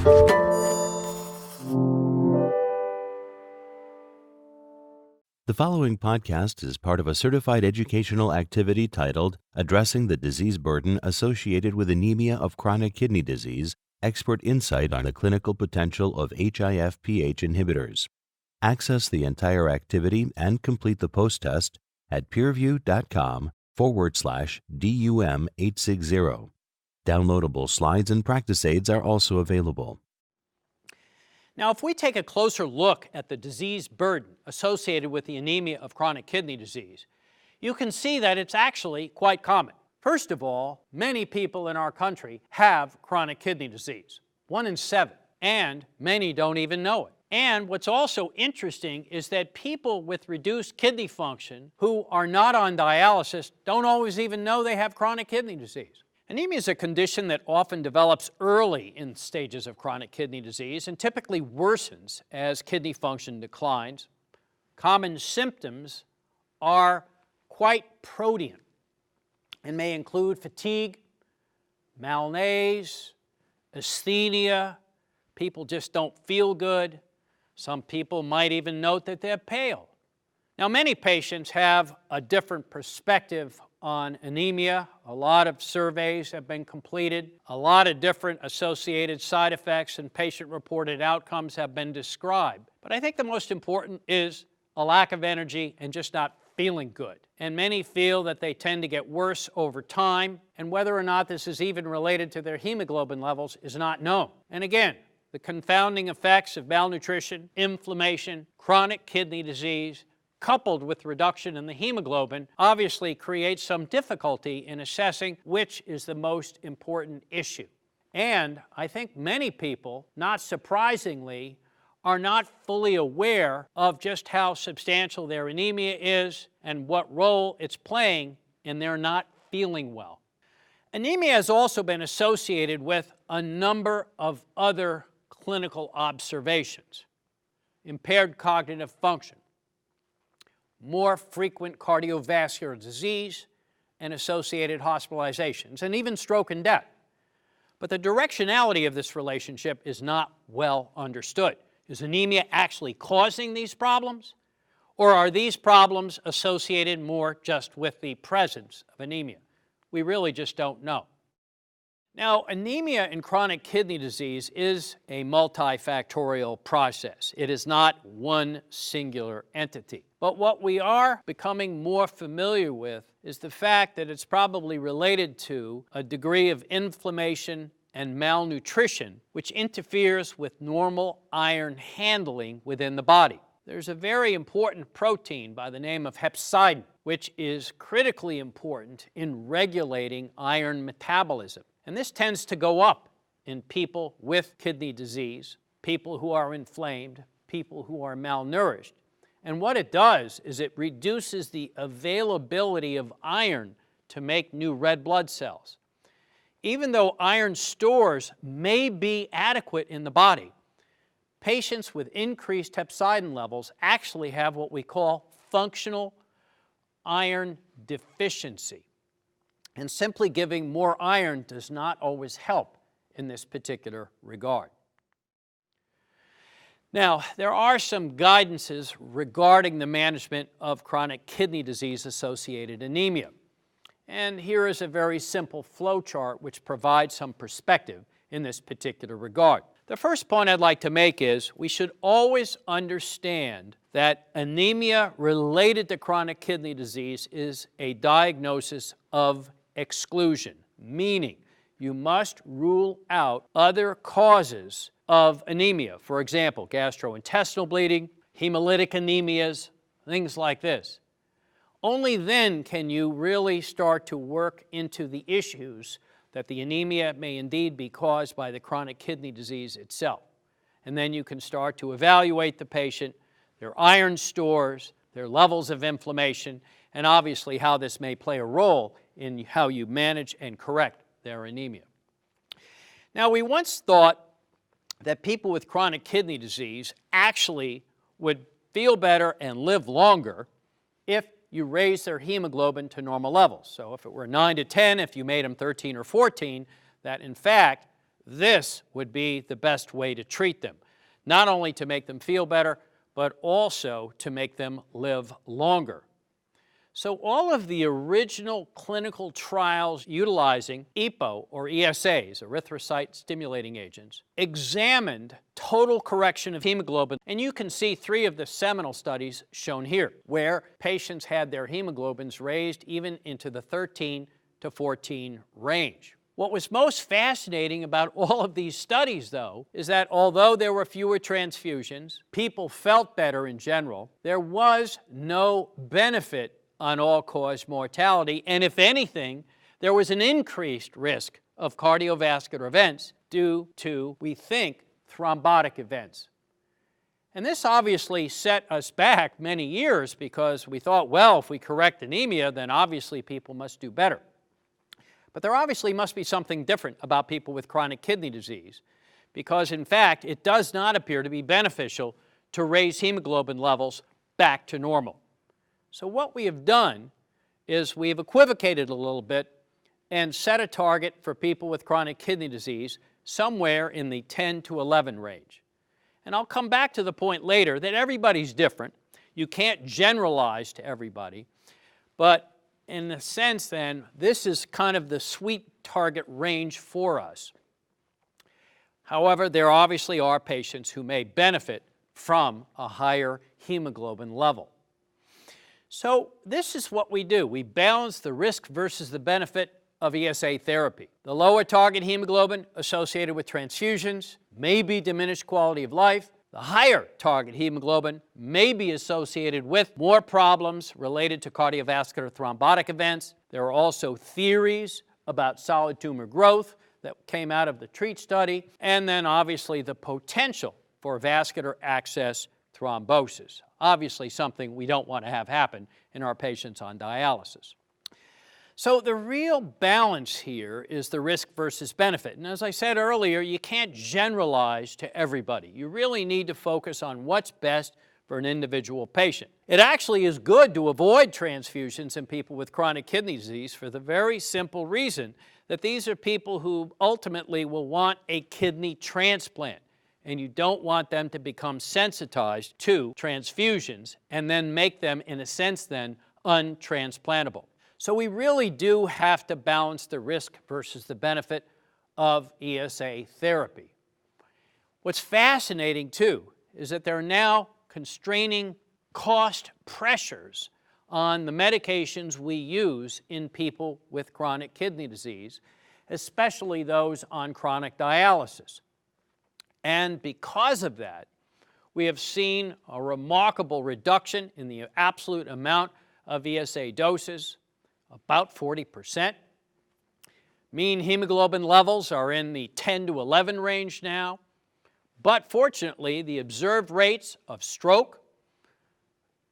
The following podcast is part of a certified educational activity titled Addressing the Disease Burden Associated with Anemia of Chronic Kidney Disease, Expert Insight on the Clinical Potential of HIF-PH Inhibitors. Access the entire activity and complete the post-test at peerview.com/DUM860. Downloadable slides and practice aids are also available. Now, if we take a closer look at the disease burden associated with the anemia of chronic kidney disease, you can see that it's actually quite common. First of all, many people in our country have chronic kidney disease, 1 in 7, and many don't even know it. And what's also interesting is that people with reduced kidney function who are not on dialysis don't always even know they have chronic kidney disease. Anemia is a condition that often develops early in stages of chronic kidney disease and typically worsens as kidney function declines. Common symptoms are quite protean and may include fatigue, malaise, asthenia. People just don't feel good. Some people might even note that they're pale. Now, many patients have a different perspective on anemia. A lot of surveys have been completed. A lot of different associated side effects and patient-reported outcomes have been described. But I think the most important is a lack of energy and just not feeling good. And many feel that they tend to get worse over time, and whether or not this is even related to their hemoglobin levels is not known. And again, the confounding effects of malnutrition, inflammation, chronic kidney disease, coupled with reduction in the hemoglobin, obviously creates some difficulty in assessing which is the most important issue. And I think many people, not surprisingly, are not fully aware of just how substantial their anemia is and what role it's playing in their not feeling well. Anemia has also been associated with a number of other clinical observations: impaired cognitive function, more frequent cardiovascular disease and associated hospitalizations, and even stroke and death. But the directionality of this relationship is not well understood. Is anemia actually causing these problems, or are these problems associated more just with the presence of anemia? We really just don't know. Now, anemia in chronic kidney disease is a multifactorial process. It is not one singular entity. But what we are becoming more familiar with is the fact that it's probably related to a degree of inflammation and malnutrition, which interferes with normal iron handling within the body. There's a very important protein by the name of hepcidin, which is critically important in regulating iron metabolism. And this tends to go up in people with kidney disease, people who are inflamed, people who are malnourished. And what it does is it reduces the availability of iron to make new red blood cells. Even though iron stores may be adequate in the body, patients with increased hepcidin levels actually have what we call functional iron deficiency. And simply giving more iron does not always help in this particular regard. Now, there are some guidances regarding the management of chronic kidney disease-associated anemia. And here is a very simple flowchart which provides some perspective in this particular regard. The first point I'd like to make is we should always understand that anemia related to chronic kidney disease is a diagnosis of exclusion, meaning you must rule out other causes of anemia. For example, gastrointestinal bleeding, hemolytic anemias, things like this. Only then can you really start to work into the issues that the anemia may indeed be caused by the chronic kidney disease itself. And then you can start to evaluate the patient, their iron stores, their levels of inflammation, and obviously how this may play a role in how you manage and correct their anemia. Now, we once thought that people with chronic kidney disease actually would feel better and live longer if you raise their hemoglobin to normal levels. So if it were 9 to 10, if you made them 13 or 14, that in fact this would be the best way to treat them, not only to make them feel better, but also to make them live longer. So all of the original clinical trials utilizing EPO or ESAs, erythrocyte stimulating agents, examined total correction of hemoglobin, and you can see 3 of the seminal studies shown here, where patients had their hemoglobins raised even into the 13 to 14 range. What was most fascinating about all of these studies, though, is that although there were fewer transfusions, people felt better in general, there was no benefit on all-cause mortality, and if anything, there was an increased risk of cardiovascular events due to, we think, thrombotic events. And this obviously set us back many years because we thought, well, if we correct anemia, then obviously people must do better. But there obviously must be something different about people with chronic kidney disease because, in fact, it does not appear to be beneficial to raise hemoglobin levels back to normal. So what we have done is we have equivocated a little bit and set a target for people with chronic kidney disease somewhere in the 10 to 11 range. And I'll come back to the point later that everybody's different. You can't generalize to everybody. But in a sense, then, this is kind of the sweet target range for us. However, there obviously are patients who may benefit from a higher hemoglobin level. So this is what we do. We balance the risk versus the benefit of ESA therapy. The lower target hemoglobin associated with transfusions may be diminished quality of life. The higher target hemoglobin may be associated with more problems related to cardiovascular thrombotic events. There are also theories about solid tumor growth that came out of the TREAT study, and then obviously the potential for vascular access thrombosis. Obviously something we don't want to have happen in our patients on dialysis. So the real balance here is the risk versus benefit. And as I said earlier, you can't generalize to everybody. You really need to focus on what's best for an individual patient. It actually is good to avoid transfusions in people with chronic kidney disease for the very simple reason that these are people who ultimately will want a kidney transplant. And you don't want them to become sensitized to transfusions and then make them, in a sense then, untransplantable. So we really do have to balance the risk versus the benefit of ESA therapy. What's fascinating, too, is that there are now constraining cost pressures on the medications we use in people with chronic kidney disease, especially those on chronic dialysis. And because of that, we have seen a remarkable reduction in the absolute amount of ESA doses, about 40%. Mean hemoglobin levels are in the 10 to 11 range now. But fortunately, the observed rates of stroke,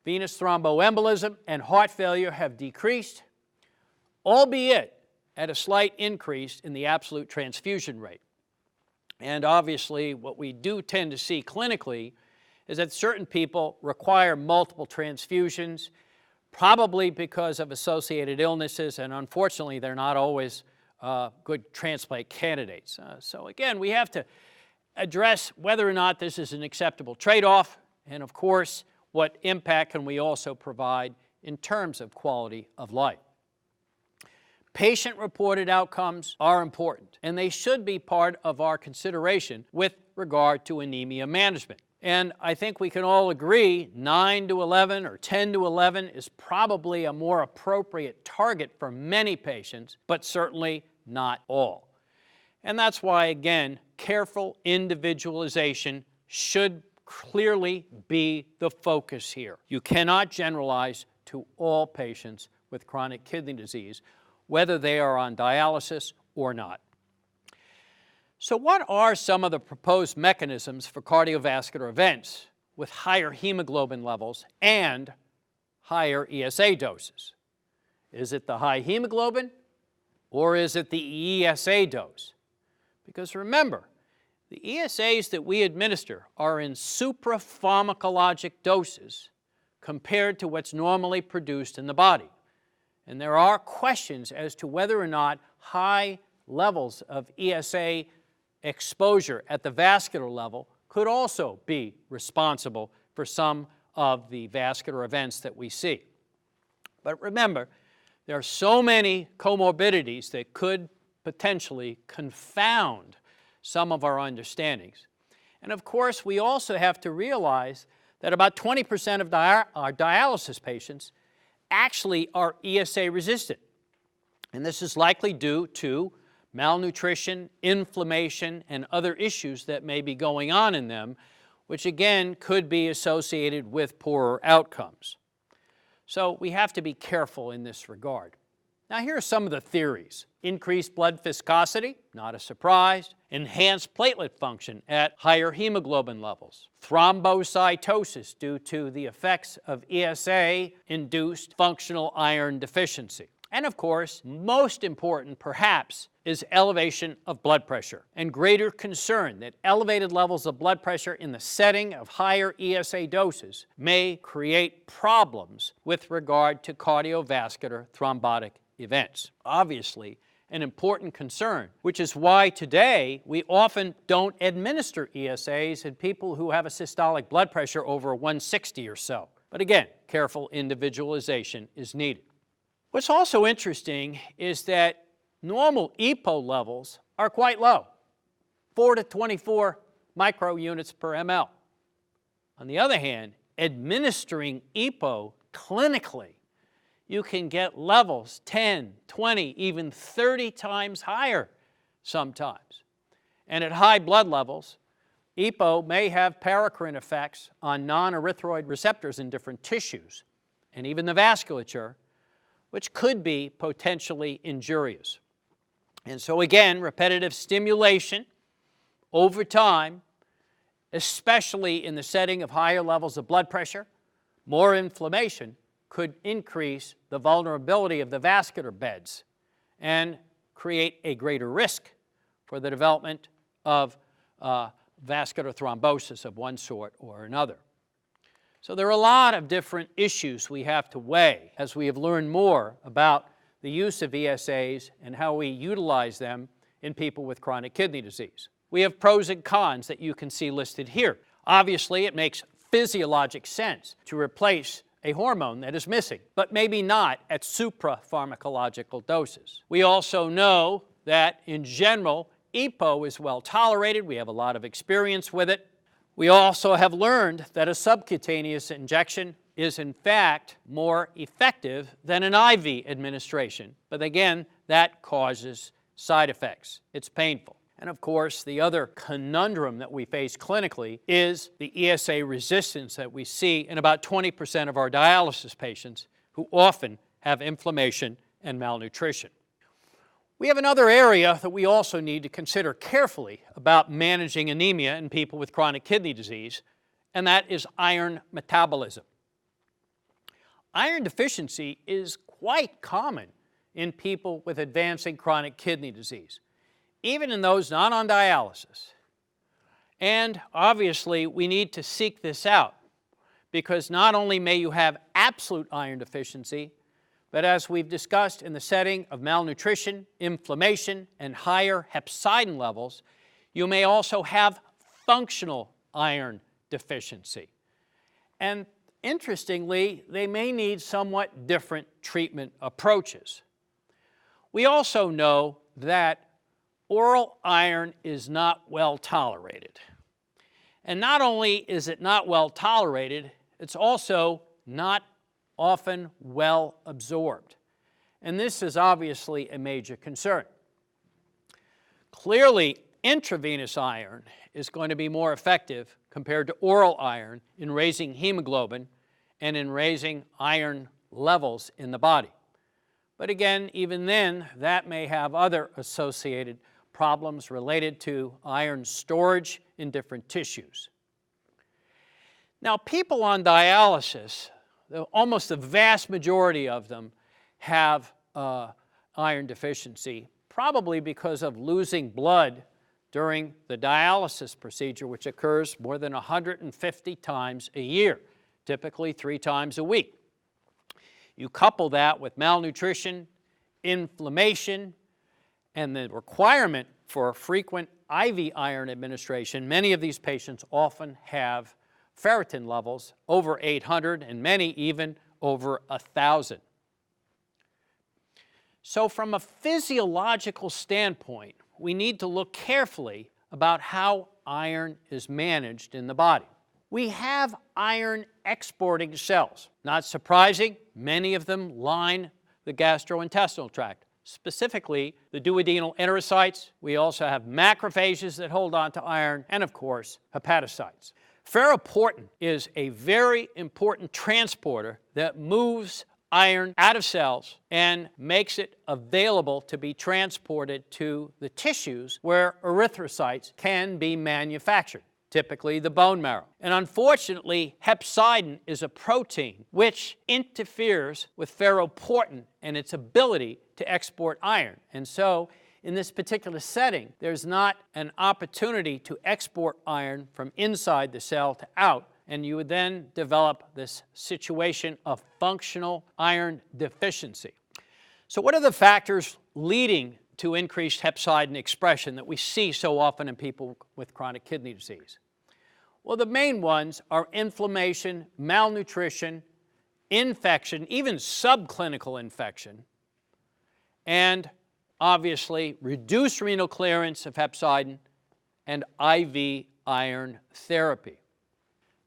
venous thromboembolism, and heart failure have decreased, albeit at a slight increase in the absolute transfusion rate. And obviously, what we do tend to see clinically is that certain people require multiple transfusions, probably because of associated illnesses, and unfortunately, they're not always good transplant candidates. So again, we have to address whether or not this is an acceptable trade-off, and of course, what impact can we also provide in terms of quality of life. Patient-reported outcomes are important, and they should be part of our consideration with regard to anemia management. And I think we can all agree 9 to 11 or 10 to 11 is probably a more appropriate target for many patients, but certainly not all. And that's why, again, careful individualization should clearly be the focus here. You cannot generalize to all patients with chronic kidney disease, whether they are on dialysis or not. So what are some of the proposed mechanisms for cardiovascular events with higher hemoglobin levels and higher ESA doses? Is it the high hemoglobin or is it the ESA dose? Because remember, the ESAs that we administer are in suprapharmacologic doses compared to what's normally produced in the body. And there are questions as to whether or not high levels of ESA exposure at the vascular level could also be responsible for some of the vascular events that we see. But remember, there are so many comorbidities that could potentially confound some of our understandings. And of course, we also have to realize that about 20% of our dialysis patients actually are ESA resistant. And this is likely due to malnutrition, inflammation, and other issues that may be going on in them, which again could be associated with poorer outcomes. So we have to be careful in this regard. Now here are some of the theories. Increased blood viscosity, not a surprise. Enhanced platelet function at higher hemoglobin levels. Thrombocytosis due to the effects of ESA-induced functional iron deficiency. And of course, most important perhaps, is elevation of blood pressure and greater concern that elevated levels of blood pressure in the setting of higher ESA doses may create problems with regard to cardiovascular thrombotic events. Obviously, an important concern, which is why today we often don't administer ESAs in people who have a systolic blood pressure over 160 or so. But again, careful individualization is needed. What's also interesting is that normal EPO levels are quite low, 4 to 24 microunits per ml. On the other hand, administering EPO clinically, you can get levels 10, 20, even 30 times higher sometimes. And at high blood levels, EPO may have paracrine effects on non-erythroid receptors in different tissues and even the vasculature, which could be potentially injurious. And so again, repetitive stimulation over time, especially in the setting of higher levels of blood pressure, more inflammation, could increase the vulnerability of the vascular beds and create a greater risk for the development of vascular thrombosis of one sort or another. So there are a lot of different issues we have to weigh as we have learned more about the use of ESAs and how we utilize them in people with chronic kidney disease. We have pros and cons that you can see listed here. Obviously, it makes physiologic sense to replace a hormone that is missing, but maybe not at suprapharmacological doses. We also know that in general, EPO is well tolerated. We have a lot of experience with it. We also have learned that a subcutaneous injection is in fact more effective than an IV administration. But again, that causes side effects. It's painful. And of course, the other conundrum that we face clinically is the ESA resistance that we see in about 20% of our dialysis patients who often have inflammation and malnutrition. We have another area that we also need to consider carefully about managing anemia in people with chronic kidney disease, and that is iron metabolism. Iron deficiency is quite common in people with advancing chronic kidney disease, even in those not on dialysis. And obviously, we need to seek this out because not only may you have absolute iron deficiency, but as we've discussed in the setting of malnutrition, inflammation, and higher hepcidin levels, you may also have functional iron deficiency. And interestingly, they may need somewhat different treatment approaches. We also know that oral iron is not well tolerated. And not only is it not well tolerated, it's also not often well absorbed. And this is obviously a major concern. Clearly, intravenous iron is going to be more effective compared to oral iron in raising hemoglobin and in raising iron levels in the body. But again, even then, that may have other associated problems related to iron storage in different tissues. Now, people on dialysis, almost the vast majority of them have iron deficiency, probably because of losing blood during the dialysis procedure, which occurs more than 150 times a year, typically 3 times a week. You couple that with malnutrition, inflammation, and the requirement for frequent IV iron administration, many of these patients often have ferritin levels over 800 and many even over 1,000. So from a physiological standpoint, we need to look carefully about how iron is managed in the body. We have iron exporting cells. Not surprising, many of them line the gastrointestinal tract, specifically the duodenal enterocytes. We also have macrophages that hold on to iron, and of course, hepatocytes. Ferroportin is a very important transporter that moves iron out of cells and makes it available to be transported to the tissues where erythrocytes can be manufactured, typically the bone marrow. And unfortunately, hepcidin is a protein which interferes with ferroportin and its ability to export iron. And so, in this particular setting, there's not an opportunity to export iron from inside the cell to out, and you would then develop this situation of functional iron deficiency. So what are the factors leading to increased hepcidin expression that we see so often in people with chronic kidney disease? Well, the main ones are inflammation, malnutrition, infection, even subclinical infection, and obviously reduced renal clearance of hepcidin and IV iron therapy.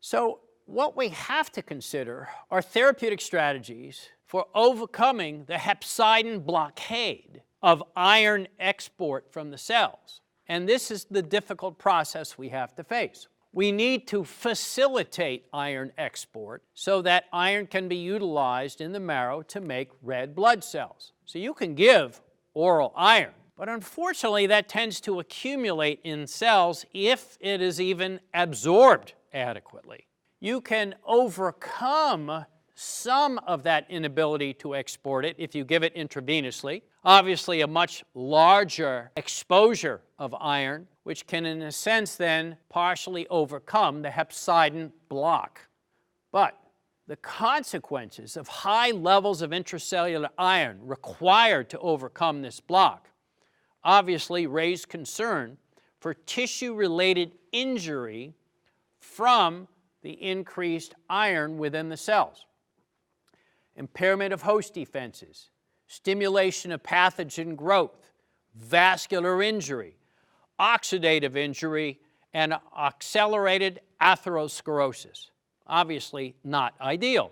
So what we have to consider are therapeutic strategies for overcoming the hepcidin blockade of iron export from the cells. And this is the difficult process we have to face. We need to facilitate iron export so that iron can be utilized in the marrow to make red blood cells. So you can give oral iron, but unfortunately that tends to accumulate in cells if it is even absorbed adequately. You can overcome some of that inability to export it if you give it intravenously. Obviously, a much larger exposure of iron, which can in a sense then partially overcome the hepcidin block. But the consequences of high levels of intracellular iron required to overcome this block obviously raise concern for tissue-related injury from the increased iron within the cells. Impairment of host defenses, stimulation of pathogen growth, vascular injury, oxidative injury, and accelerated atherosclerosis. Obviously not ideal.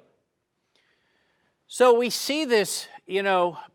So we see this,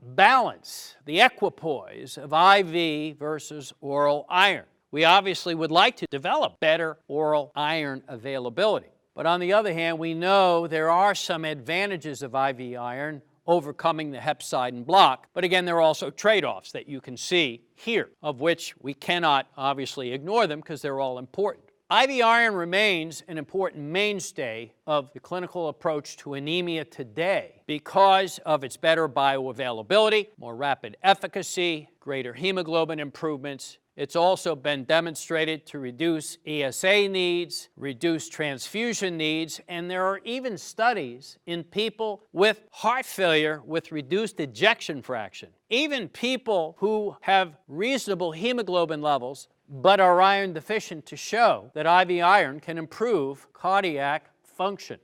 balance, the equipoise of IV versus oral iron. We obviously would like to develop better oral iron availability. But on the other hand, we know there are some advantages of IV iron overcoming the hepcidin block. But again, there are also trade-offs that you can see here, of which we cannot obviously ignore them because they're all important. IV iron remains an important mainstay of the clinical approach to anemia today because of its better bioavailability, more rapid efficacy, greater hemoglobin improvements. It's also been demonstrated to reduce ESA needs, reduce transfusion needs, and there are even studies in people with heart failure with reduced ejection fraction. Even people who have reasonable hemoglobin levels but are iron deficient to show that IV iron can improve cardiac function.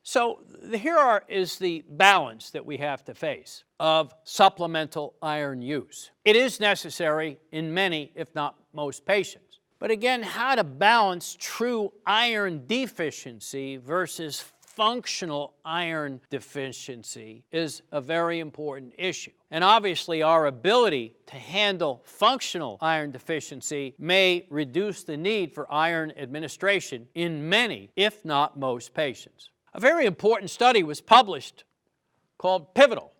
So here is the balance that we have to face of supplemental iron use. It is necessary in many, if not most patients. But again, how to balance true iron deficiency versus functional iron deficiency is a very important issue. And obviously our ability to handle functional iron deficiency may reduce the need for iron administration in many, if not most patients. A very important study was published called Pivotal,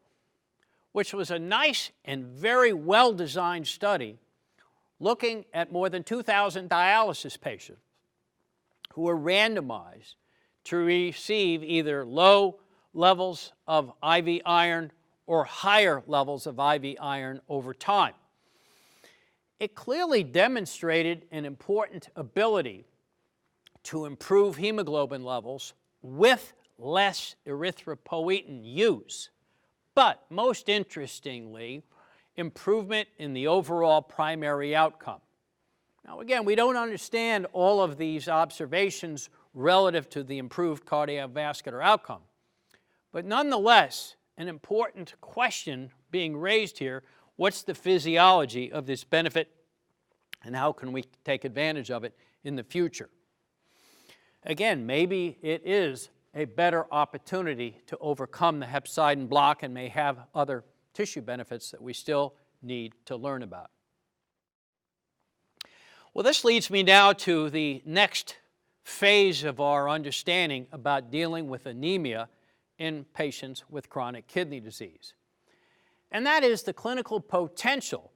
which was a nice and very well-designed study looking at more than 2,000 dialysis patients who were randomized to receive either low levels of IV iron or higher levels of IV iron over time. It clearly demonstrated an important ability to improve hemoglobin levels with less erythropoietin use, but most interestingly, improvement in the overall primary outcome. Now again, we don't understand all of these observations relative to the improved cardiovascular outcome, but nonetheless, an important question being raised here: what's the physiology of this benefit and how can we take advantage of it in the future? Again, maybe it is a better opportunity to overcome the hepcidin block and may have other tissue benefits that we still need to learn about. Well, this leads me now to the next phase of our understanding about dealing with anemia in patients with chronic kidney disease. And that is the clinical potential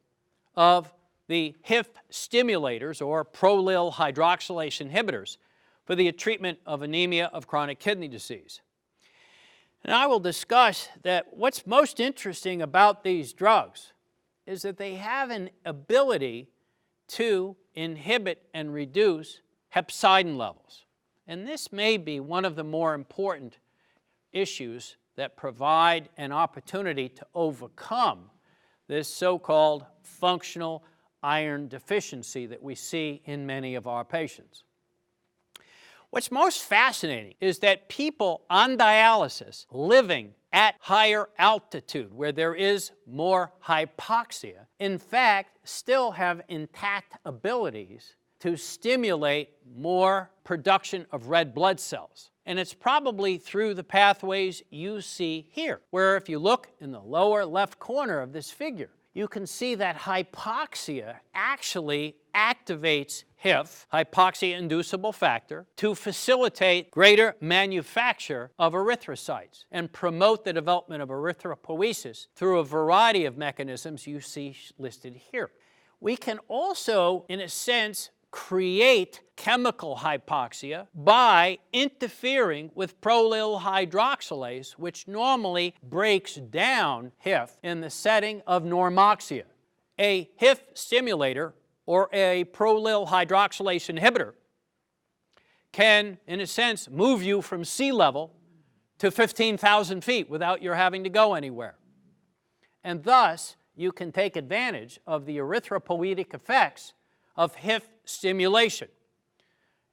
of the HIF stimulators or prolyl hydroxylase inhibitors for the treatment of anemia of chronic kidney disease. And I will discuss that what's most interesting about these drugs is that they have an ability to inhibit and reduce hepcidin levels. And this may be one of the more important issues that provide an opportunity to overcome this so-called functional iron deficiency that we see in many of our patients. What's most fascinating is that people on dialysis living at higher altitude, where there is more hypoxia, in fact, still have intact abilities to stimulate more production of red blood cells. And it's probably through the pathways you see here, where if you look in the lower left corner of this figure, you can see that hypoxia actually activates HIF, hypoxia-inducible factor, to facilitate greater manufacture of erythrocytes and promote the development of erythropoiesis through a variety of mechanisms you see listed here. We can also, in a sense, create chemical hypoxia by interfering with prolyl hydroxylase, which normally breaks down HIF in the setting of normoxia. A HIF stimulator or a prolyl hydroxylase inhibitor can, in a sense, move you from sea level to 15,000 feet without your having to go anywhere. And thus, you can take advantage of the erythropoietic effects of HIF stimulation.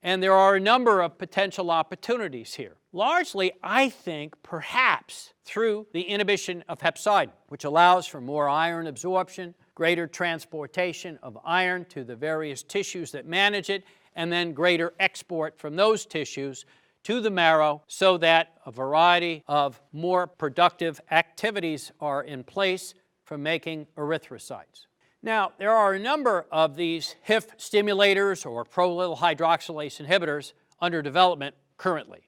And there are a number of potential opportunities here. Largely, I think, perhaps through the inhibition of hepcidin, which allows for more iron absorption, greater transportation of iron to the various tissues that manage it, and then greater export from those tissues to the marrow so that a variety of more productive activities are in place for making erythrocytes. Now, there are a number of these HIF stimulators or prolyl hydroxylase inhibitors under development currently.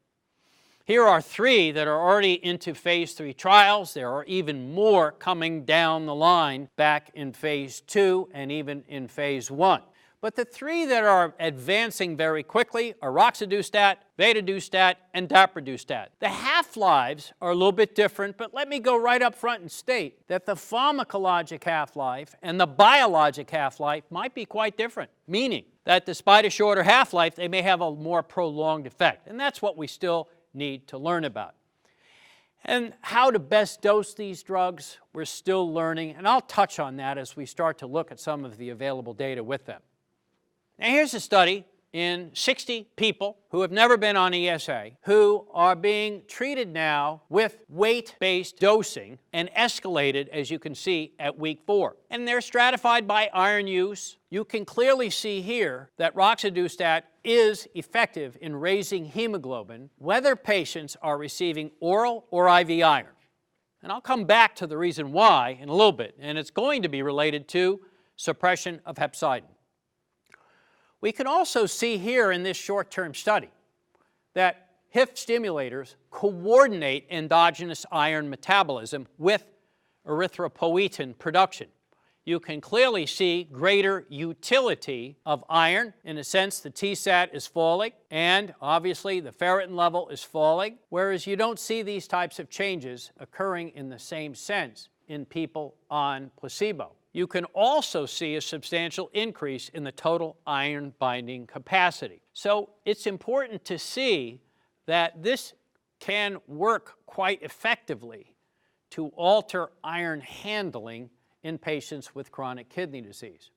Here are 3 that are already into phase 3 trials. There are even more coming down the line back in phase 2 and even in phase 1. But the 3 that are advancing very quickly are Roxadustat, Vadadustat, and Daprodustat. The half-lives are a little bit different, but let me go right up front and state that the pharmacologic half-life and the biologic half-life might be quite different, meaning that despite a shorter half-life, they may have a more prolonged effect. And that's what we still need to learn about. And how to best dose these drugs, we're still learning, and I'll touch on that as we start to look at some of the available data with them. Now here's a study in 60 people who have never been on ESA, who are being treated now with weight-based dosing and escalated, as you can see, at week 4. And they're stratified by iron use. You can clearly see here that Roxadustat is effective in raising hemoglobin, whether patients are receiving oral or IV iron. And I'll come back to the reason why in a little bit, and it's going to be related to suppression of hepcidin. We can also see here in this short-term study that HIF stimulators coordinate endogenous iron metabolism with erythropoietin production. You can clearly see greater utility of iron. In a sense, the TSAT is falling, and obviously the ferritin level is falling, whereas you don't see these types of changes occurring in the same sense in people on placebo. You can also see a substantial increase in the total iron binding capacity. So it's important to see that this can work quite effectively to alter iron handling in patients with chronic kidney disease.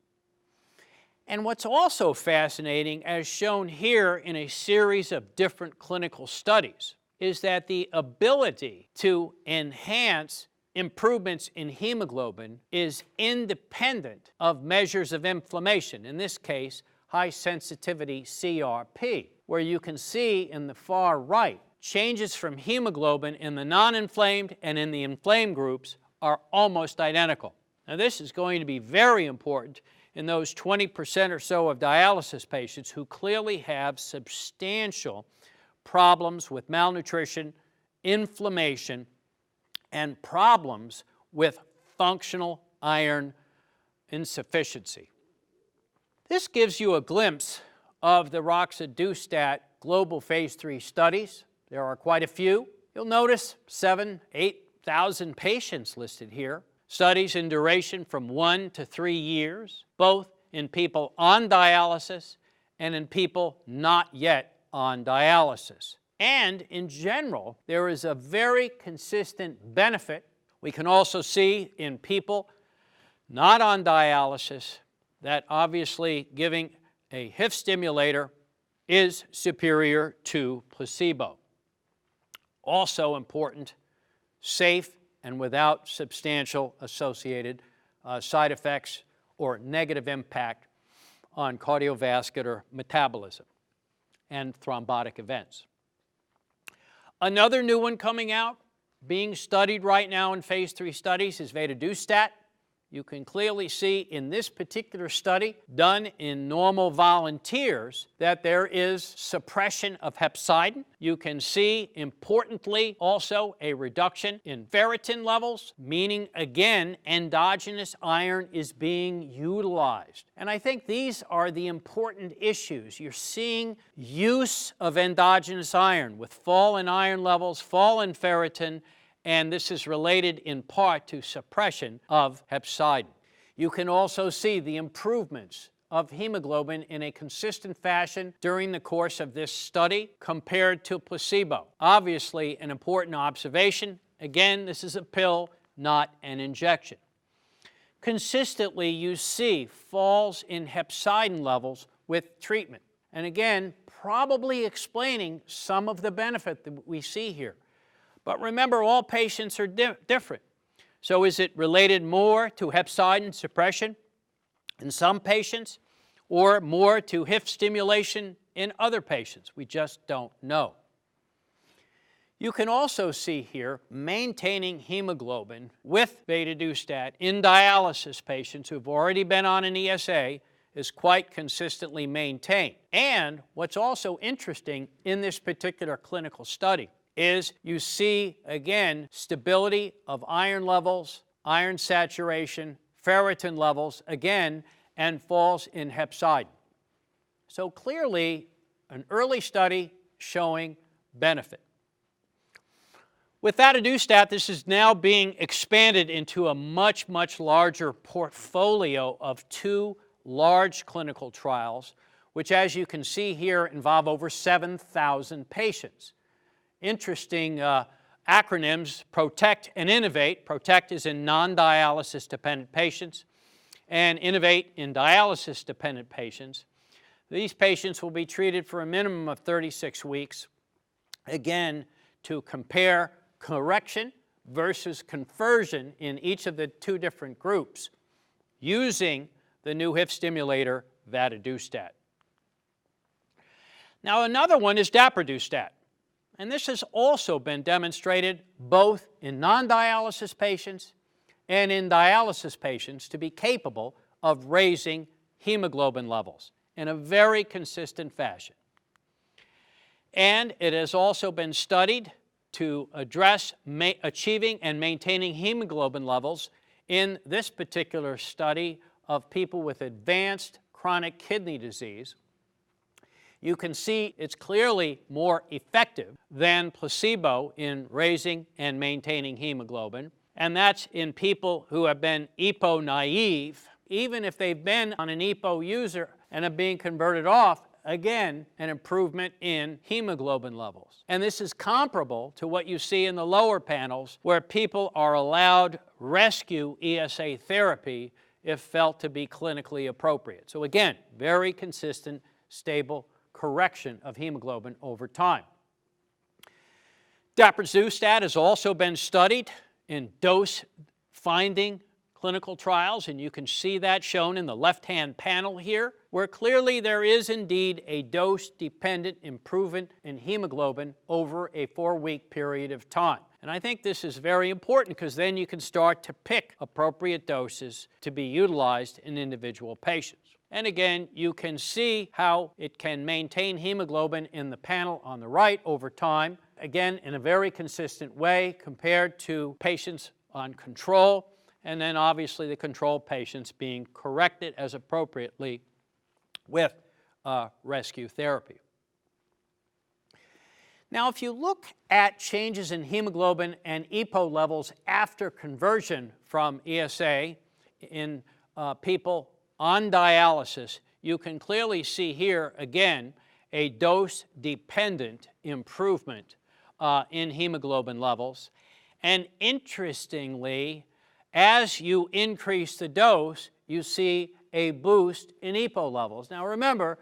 And what's also fascinating, as shown here in a series of different clinical studies, is that the ability to enhance improvements in hemoglobin is independent of measures of inflammation, in this case, high sensitivity CRP, where you can see in the far right, changes from hemoglobin in the non-inflamed and in the inflamed groups are almost identical. Now, this is going to be very important in those 20% or so of dialysis patients who clearly have substantial problems with malnutrition, inflammation, and problems with functional iron insufficiency. This gives you a glimpse of the Roxadustat global phase 3 studies. There are quite a few. You'll notice 7,000 to 8,000 patients listed here. Studies in duration from 1 to 3 years, both in people on dialysis and in people not yet on dialysis. And in general, there is a very consistent benefit. We can also see in people not on dialysis that obviously giving a HIF stimulator is superior to placebo. Also important, safe and without substantial associated side effects or negative impact on cardiovascular metabolism and thrombotic events. Another new one coming out, being studied right now in phase 3 studies, is Vadadustat. You can clearly see in this particular study done in normal volunteers that there is suppression of hepcidin. You can see, importantly, also a reduction in ferritin levels, meaning, again, endogenous iron is being utilized. And I think these are the important issues. You're seeing use of endogenous iron with fall in iron levels, fall in ferritin, and this is related in part to suppression of hepcidin. You can also see the improvements of hemoglobin in a consistent fashion during the course of this study compared to placebo. Obviously, an important observation. Again, this is a pill, not an injection. Consistently, you see falls in hepcidin levels with treatment. And again, probably explaining some of the benefit that we see here. But remember, all patients are different. So is it related more to hepcidin suppression in some patients or more to HIF stimulation in other patients? We just don't know. You can also see here maintaining hemoglobin with Vadadustat in dialysis patients who've already been on an ESA is quite consistently maintained. And what's also interesting in this particular clinical study is you see, again, stability of iron levels, iron saturation, ferritin levels, again, and falls in hepcidin. So clearly, an early study showing benefit. With Vadadustat, this is now being expanded into a much, much larger portfolio of 2 large clinical trials, which, as you can see here, involve over 7,000 patients. Interesting acronyms, PROTECT and INNOVATE. PROTECT is in non-dialysis dependent patients, and INNOVATE in dialysis dependent patients. These patients will be treated for a minimum of 36 weeks, again, to compare correction versus conversion in each of the 2 different groups using the new HIF stimulator, Vadadustat. Now, another one is Daprodustat. And this has also been demonstrated both in non-dialysis patients and in dialysis patients to be capable of raising hemoglobin levels in a very consistent fashion. And it has also been studied to address achieving and maintaining hemoglobin levels in this particular study of people with advanced chronic kidney disease. You can see it's clearly more effective than placebo in raising and maintaining hemoglobin, and that's in people who have been EPO naive. Even if they've been on an EPO user and are being converted off, again, an improvement in hemoglobin levels. And this is comparable to what you see in the lower panels where people are allowed rescue ESA therapy if felt to be clinically appropriate. So again, very consistent, stable correction of hemoglobin over time. Daprodustat has also been studied in dose-finding clinical trials, and you can see that shown in the left-hand panel here, where clearly there is indeed a dose-dependent improvement in hemoglobin over a 4-week period of time. And I think this is very important because then you can start to pick appropriate doses to be utilized in individual patients. And again, you can see how it can maintain hemoglobin in the panel on the right over time, again, in a very consistent way compared to patients on control, and then obviously the control patients being corrected as appropriately with rescue therapy. Now, if you look at changes in hemoglobin and EPO levels after conversion from ESA in people on dialysis, you can clearly see here, again, a dose-dependent improvement in hemoglobin levels. And interestingly, as you increase the dose, you see a boost in EPO levels. Now remember,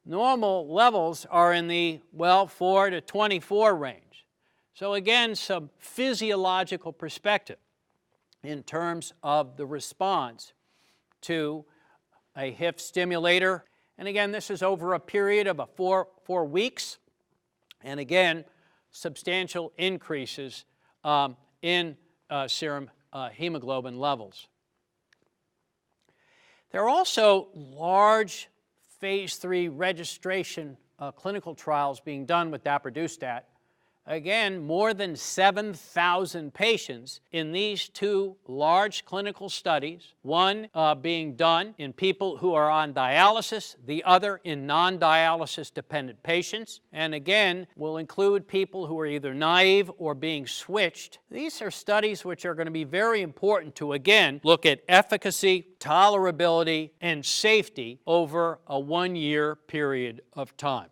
normal levels are in the, 4 to 24 range. So again, some physiological perspective in terms of the response to a HIF stimulator. And again, this is over a period of 4 weeks. And again, substantial increases in serum hemoglobin levels. There are also large phase 3 registration clinical trials being done with Daprodustat. Again, more than 7,000 patients in these 2 large clinical studies, one being done in people who are on dialysis, the other in non-dialysis dependent patients, and again, will include people who are either naive or being switched. These are studies which are going to be very important to, again, look at efficacy, tolerability, and safety over a 1-year period of time.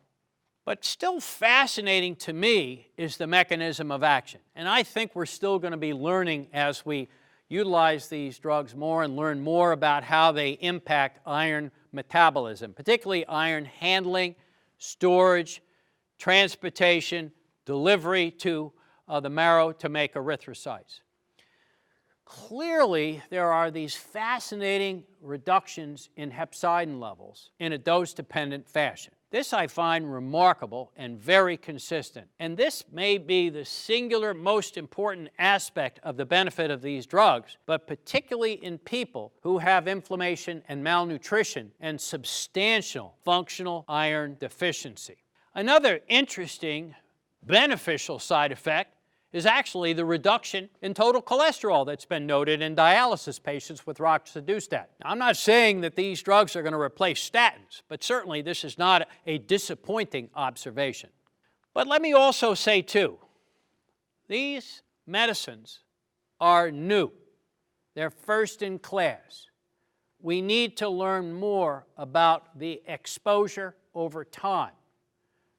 But still fascinating to me is the mechanism of action. And I think we're still going to be learning as we utilize these drugs more and learn more about how they impact iron metabolism, particularly iron handling, storage, transportation, delivery to the marrow to make erythrocytes. Clearly, there are these fascinating reductions in hepcidin levels in a dose-dependent fashion. This I find remarkable and very consistent, and this may be the singular most important aspect of the benefit of these drugs, but particularly in people who have inflammation and malnutrition and substantial functional iron deficiency. Another interesting beneficial side effect is actually the reduction in total cholesterol that's been noted in dialysis patients with Roxadustat. Now, I'm not saying that these drugs are going to replace statins, but certainly this is not a disappointing observation. But let me also say, too, these medicines are new. They're first in class. We need to learn more about the exposure over time.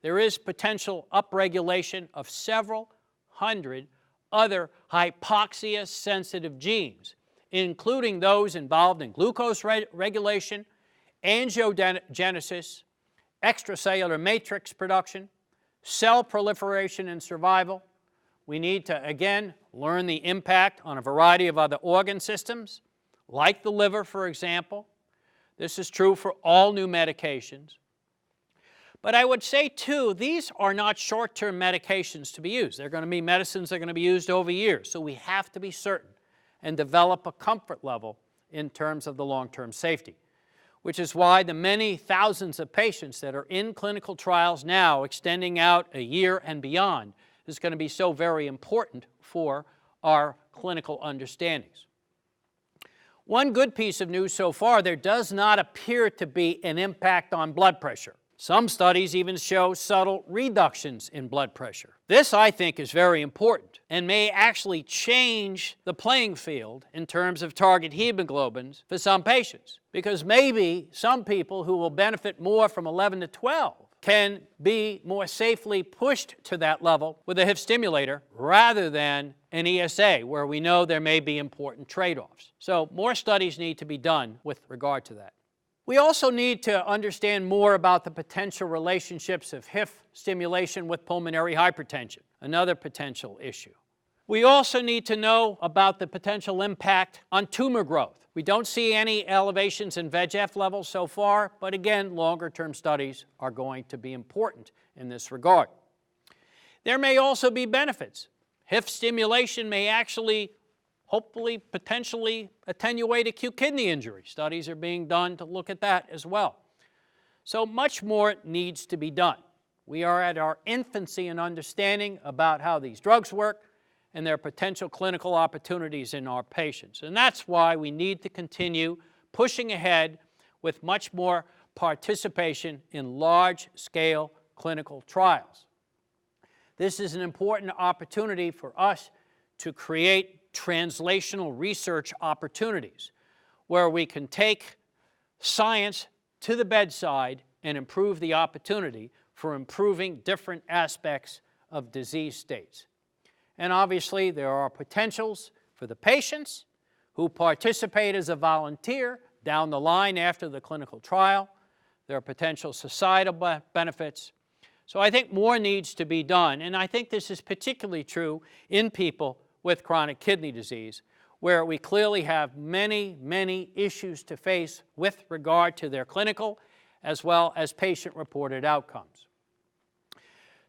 There is potential upregulation of several hundred other hypoxia-sensitive genes, including those involved in glucose regulation, angiogenesis, extracellular matrix production, cell proliferation and survival. We need to, again, learn the impact on a variety of other organ systems, like the liver, for example. This is true for all new medications. But I would say, too, these are not short-term medications to be used. They're going to be medicines that are going to be used over years. So we have to be certain and develop a comfort level in terms of the long-term safety, which is why the many thousands of patients that are in clinical trials now, extending out a year and beyond, is going to be so very important for our clinical understandings. One good piece of news so far, there does not appear to be an impact on blood pressure. Some studies even show subtle reductions in blood pressure. This, I think, is very important and may actually change the playing field in terms of target hemoglobins for some patients, because maybe some people who will benefit more from 11 to 12 can be more safely pushed to that level with a HIF stimulator rather than an ESA, where we know there may be important trade-offs. So more studies need to be done with regard to that. We also need to understand more about the potential relationships of HIF stimulation with pulmonary hypertension, another potential issue. We also need to know about the potential impact on tumor growth. We don't see any elevations in VEGF levels so far, but again, longer-term studies are going to be important in this regard. There may also be benefits. HIF stimulation may actually, hopefully, potentially attenuate acute kidney injury. Studies are being done to look at that as well. So much more needs to be done. We are at our infancy in understanding about how these drugs work and their potential clinical opportunities in our patients. And that's why we need to continue pushing ahead with much more participation in large-scale clinical trials. This is an important opportunity for us to create translational research opportunities where we can take science to the bedside and improve the opportunity for improving different aspects of disease states. And obviously, there are potentials for the patients who participate as a volunteer down the line after the clinical trial. There are potential societal benefits. So I think more needs to be done, and I think this is particularly true in people with chronic kidney disease, where we clearly have many, many issues to face with regard to their clinical as well as patient-reported outcomes.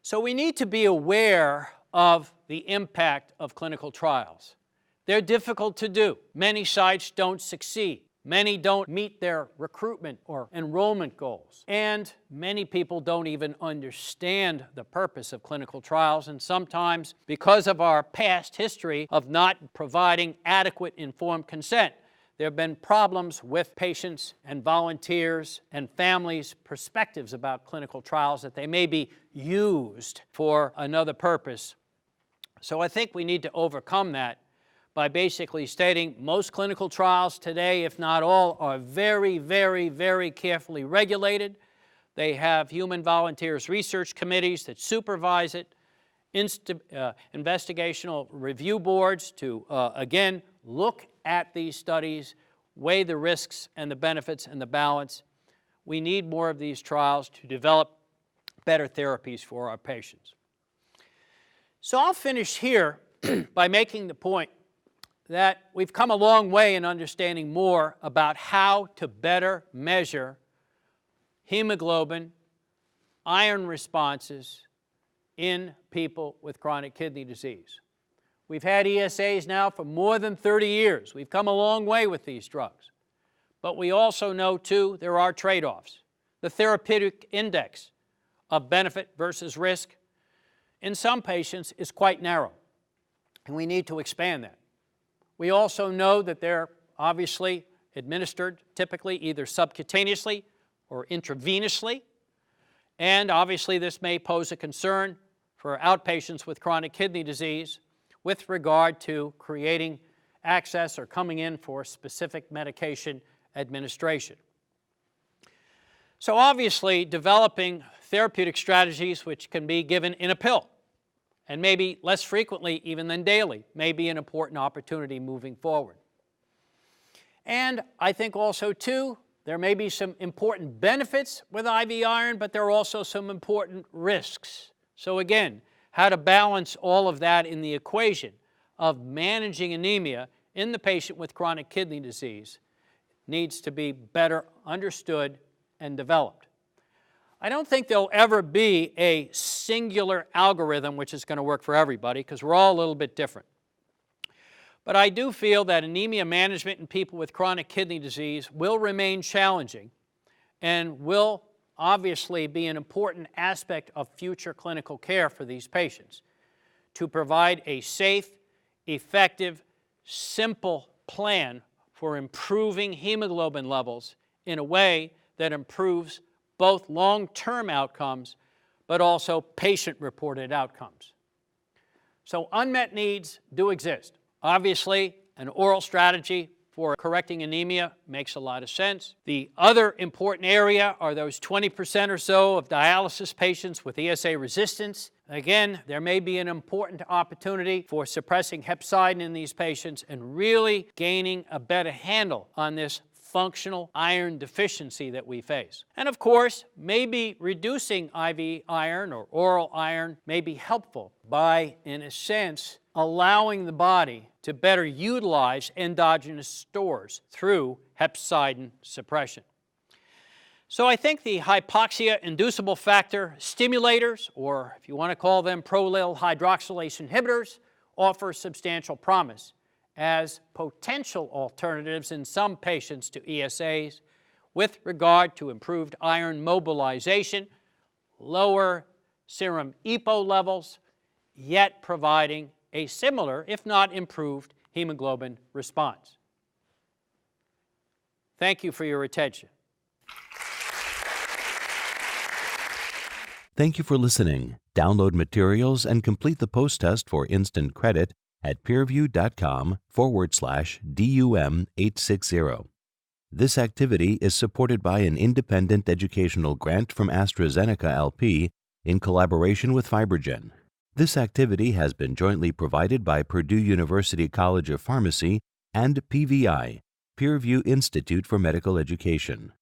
So we need to be aware of the impact of clinical trials. They're difficult to do. Many sites don't succeed. Many don't meet their recruitment or enrollment goals. And many people don't even understand the purpose of clinical trials. And sometimes, because of our past history of not providing adequate informed consent, there have been problems with patients and volunteers and families' perspectives about clinical trials that they may be used for another purpose. So I think we need to overcome that by basically stating most clinical trials today, if not all, are very, very, very carefully regulated. They have human volunteers research committees that supervise it, investigational review boards to, again, look at these studies, weigh the risks and the benefits and the balance. We need more of these trials to develop better therapies for our patients. So I'll finish here by making the point that we've come a long way in understanding more about how to better measure hemoglobin, iron responses in people with chronic kidney disease. We've had ESAs now for more than 30 years. We've come a long way with these drugs. But we also know, too, there are trade-offs. The therapeutic index of benefit versus risk in some patients is quite narrow, and we need to expand that. We also know that they're obviously administered typically either subcutaneously or intravenously, and obviously this may pose a concern for outpatients with chronic kidney disease with regard to creating access or coming in for specific medication administration. So obviously developing therapeutic strategies which can be given in a pill and maybe less frequently even than daily may be an important opportunity moving forward. And I think also too, there may be some important benefits with IV iron, but there are also some important risks. So again, how to balance all of that in the equation of managing anemia in the patient with chronic kidney disease needs to be better understood and developed. I don't think there'll ever be a singular algorithm which is going to work for everybody because we're all a little bit different. But I do feel that anemia management in people with chronic kidney disease will remain challenging and will obviously be an important aspect of future clinical care for these patients to provide a safe, effective, simple plan for improving hemoglobin levels in a way that improves both long-term outcomes but also patient-reported outcomes. So unmet needs do exist. Obviously, an oral strategy for correcting anemia makes a lot of sense. The other important area are those 20% or so of dialysis patients with ESA resistance. Again, there may be an important opportunity for suppressing hepcidin in these patients and really gaining a better handle on this functional iron deficiency that we face. And of course, maybe reducing IV iron or oral iron may be helpful by, in a sense, allowing the body to better utilize endogenous stores through hepcidin suppression. So I think the hypoxia-inducible factor stimulators, or if you want to call them prolyl hydroxylase inhibitors, offer substantial promise as potential alternatives in some patients to ESAs with regard to improved iron mobilization, lower serum EPO levels, yet providing a similar, if not improved, hemoglobin response. Thank you for your attention. Thank you for listening. Download materials and complete the post-test for instant credit at peerview.com/DUM860. This activity is supported by an independent educational grant from AstraZeneca LP in collaboration with FibroGen. This activity has been jointly provided by Purdue University College of Pharmacy and PVI, Peer View Institute for Medical Education.